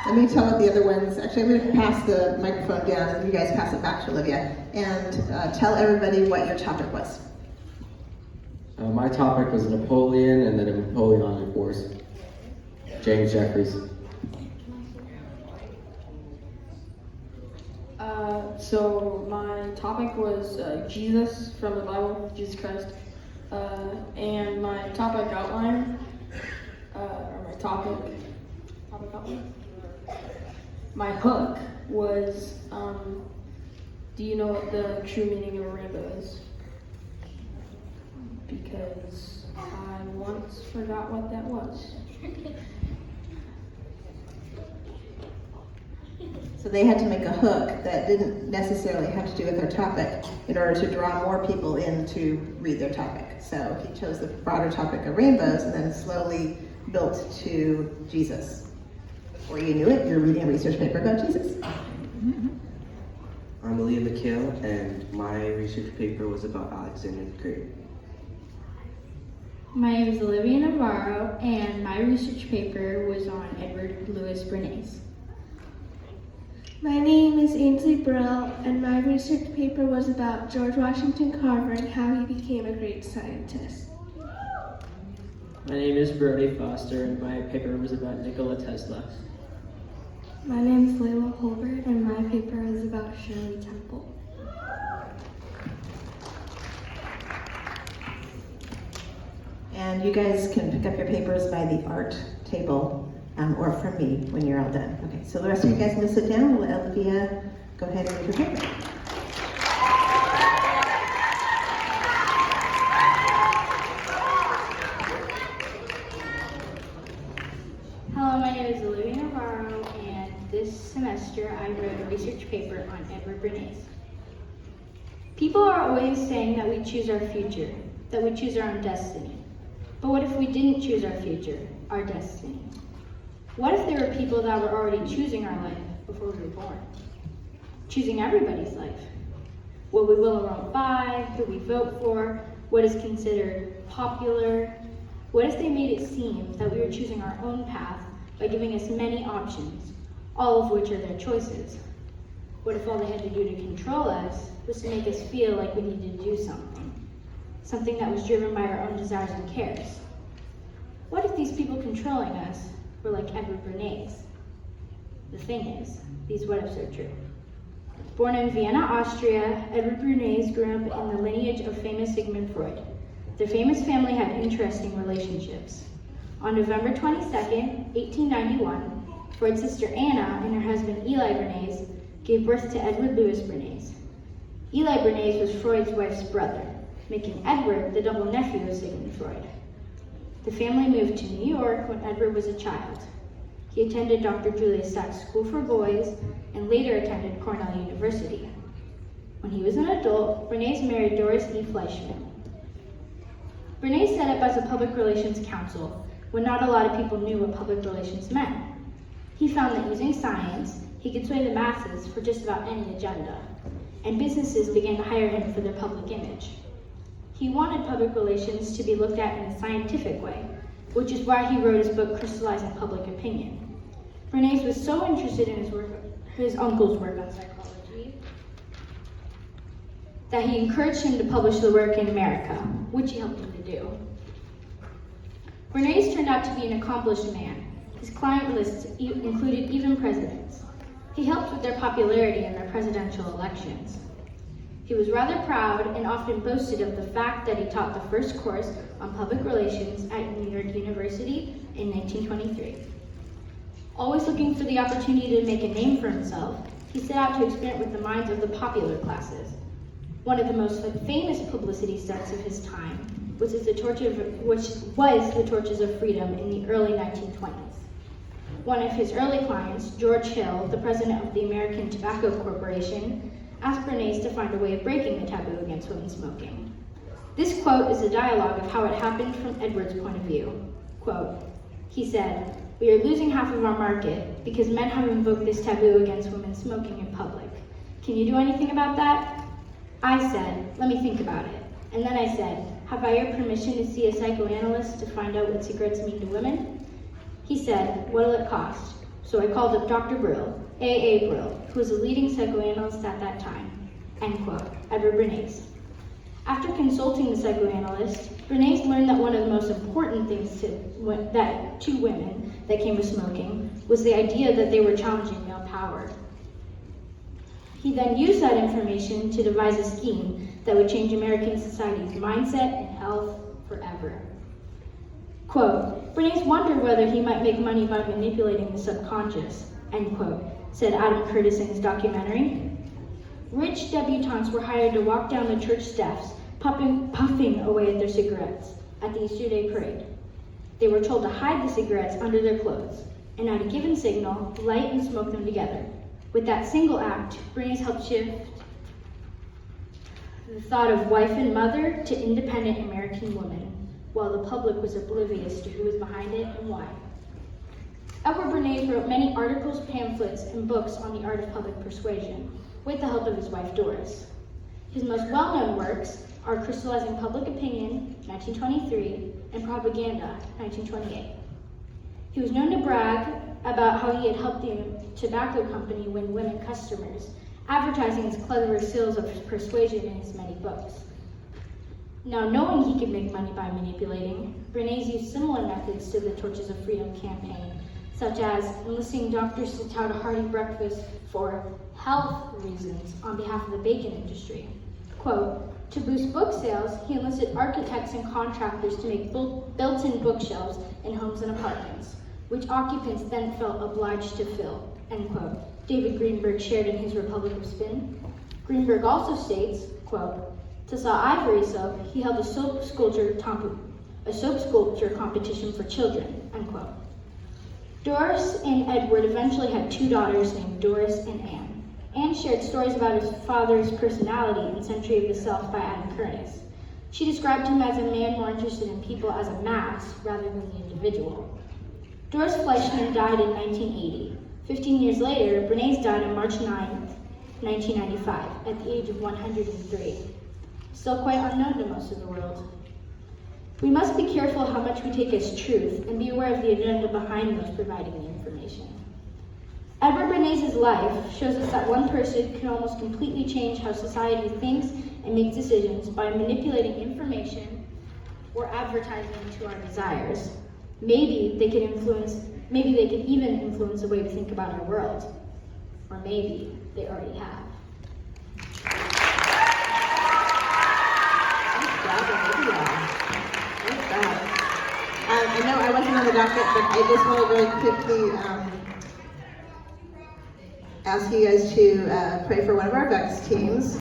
let me tell what the other ones, actually I'm going to pass the microphone down and you guys pass it back to Olivia, and tell everybody what your topic was. My topic was Napoleon and then a Napoleonic Wars. James Jeffries. So my topic was Jesus from the Bible, Jesus Christ. And my topic outline, or my topic outline, my hook was, do you know what the true meaning of a rainbow is? Because I once forgot what that was. So they had to make a hook that didn't necessarily have to do with their topic in order to draw more people in to read their topic. So he chose the broader topic of rainbows and then slowly built to Jesus. Before you knew it, you're reading a research paper about Jesus. I'm Olivia Renee, and my research paper was about Alexander the Great. My name is Olivia Navarro, and my research paper was on Edward Louis Bernays. My name is Ainsley Burrell, and my research paper was about George Washington Carver and how he became a great scientist. My name is Brody Foster, and my paper was about Nikola Tesla. My name is Layla Holbert, and my paper is about Shirley Temple. And you guys can pick up your papers by the art table or from me when you're all done. Okay, so the rest of you guys can sit down. We'll let Olivia go ahead and read your paper. Hello, my name is Olivia Navarro, and this semester I wrote a research paper on Edward Bernays. People are always saying that we choose our future, that we choose our own destiny. But what if we didn't choose our future, our destiny? What if there were people that were already choosing our life before we were born? Choosing everybody's life. What we will or won't buy, who we vote for, what is considered popular. What if they made it seem that we were choosing our own path by giving us many options, all of which are their choices? What if all they had to do to control us was to make us feel like we needed to do something that was driven by our own desires and cares? What if these people controlling us were like Edward Bernays? The thing is, these what ifs are true. Born in Vienna, Austria, Edward Bernays grew up in the lineage of famous Sigmund Freud. Their famous family had interesting relationships. On November 22nd, 1891, Freud's sister Anna and her husband Eli Bernays gave birth to Edward Louis Bernays. Eli Bernays was Freud's wife's brother, making Edward the double nephew of Sigmund Freud. The family moved to New York when Edward was a child. He attended Dr. Julius Sachs School for Boys and later attended Cornell University. When he was an adult, Bernays married Doris E. Fleischman. Bernays set up as a public relations counsel when not a lot of people knew what public relations meant. He found that using science, he could sway the masses for just about any agenda, and businesses began to hire him for their public image. He wanted public relations to be looked at in a scientific way, which is why he wrote his book, Crystallizing Public Opinion. Bernays was so interested in his uncle's work on psychology, that he encouraged him to publish the work in America, which he helped him to do. Bernays turned out to be an accomplished man. His client lists included even presidents. He helped with their popularity in their presidential elections. He was rather proud and often boasted of the fact that he taught the first course on public relations at New York University in 1923. Always looking for the opportunity to make a name for himself, he set out to experiment with the minds of the popular classes. One of the most famous publicity stunts of his time was the Torches of Freedom in the early 1920s. One of his early clients, George Hill, the president of the American Tobacco Corporation, asked Bernays to find a way of breaking the taboo against women smoking. This quote is a dialogue of how it happened from Edward's point of view. Quote, he said, "We are losing half of our market because men have invoked this taboo against women smoking in public. Can you do anything about that?" I said, "Let me think about it." And then I said, "Have I your permission to see a psychoanalyst to find out what cigarettes mean to women?" He said, "What'll it cost?" So I called up Dr. Brill, A.A. Brill, who was a leading psychoanalyst at that time, end quote, Edward Bernays. After consulting the psychoanalyst, Bernays learned that one of the most important things to women that came to smoking was the idea that they were challenging male power. He then used that information to devise a scheme that would change American society's mindset and health forever. Quote, Bernays wondered whether he might make money by manipulating the subconscious, end quote, said Adam Curtis in his documentary. Rich debutantes were hired to walk down the church steps, puffing away at their cigarettes at the Easter Day parade. They were told to hide the cigarettes under their clothes, and at a given signal, light and smoke them together. With that single act, Bernays helped shift the thought of wife and mother to independent American woman, while the public was oblivious to who was behind it and why. Edward Bernays wrote many articles, pamphlets, and books on the art of public persuasion, with the help of his wife Doris. His most well-known works are Crystallizing Public Opinion, 1923, and Propaganda, 1928. He was known to brag about how he had helped the tobacco company win women customers, advertising his clever skills of persuasion in his many books. Now, knowing he could make money by manipulating, Bernays used similar methods to the Torches of Freedom campaign, such as enlisting doctors to tout a hearty breakfast for health reasons on behalf of the bacon industry. Quote, to boost book sales, he enlisted architects and contractors to make built-in bookshelves in homes and apartments, which occupants then felt obliged to fill, end quote. David Greenberg shared in his Republic of Spin. Greenberg also states, quote, to sell ivory soap, he held a soap sculpture competition for children, end quote. Doris and Edward eventually had two daughters named Doris and Anne. Anne shared stories about his father's personality in Century of the Self by Adam Curtis. She described him as a man more interested in people as a mass rather than the individual. Doris Fleischman died in 1980. 15 years later, Bernays died on March 9, 1995, at the age of 103. Still quite unknown to most of the world. We must be careful how much we take as truth and be aware of the agenda behind those providing the information. Edward Bernays' life shows us that one person can almost completely change how society thinks and makes decisions by manipulating information or advertising to our desires. Maybe they can even influence the way we think about our world. Or maybe they already have. I know I wasn't on the docket, but I just want to really quickly ask you guys to pray for one of our VEX teams.